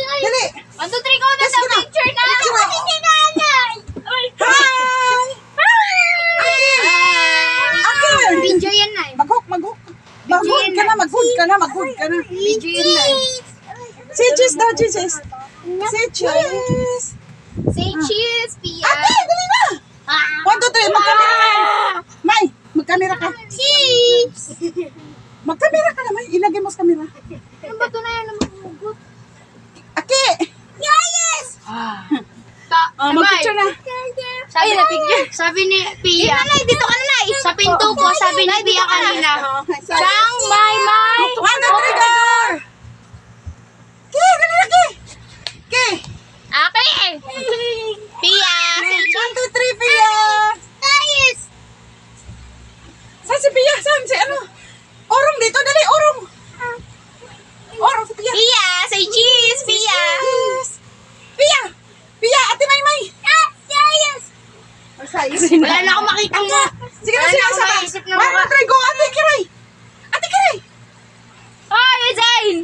Dali. 1, 2, 3, go na sa picture na. Hi! Okay. Video yan na eh. Mag-hook. Mag-hook ka na. Video yan na eh. Say cheese daw, cheese. Say cheese. Say cheese, Pia. Ate, dali na. 1, 2, 3, magkamera ka. May, magkamera ka. Cheese. Magkamera ka naman. Ilagay mo sa kamera. Ano ba ito na yan? Magugot. Aki. Yes! Mag-picture na. Sabi ni Pia. Dito ka na, Sa pinto po, sabi ni Pia kanina. Chang, my. 1, 2, 3, go. Ki, dali na, Ki. Ki. Okay. Pia. 1, 2, 3, Pia. Yes! Saan si Pia? Saan si ano? Orong dito, dali, orong. Orong si Pia. Pia, say cheese, Pia. Pia, ate Maymay. Yes! Wala na akong makita mo. Sige na, Wala sige na na, akong sama. maisip na 1, 2, 3, go, ate Kiray. Hi, Zayn!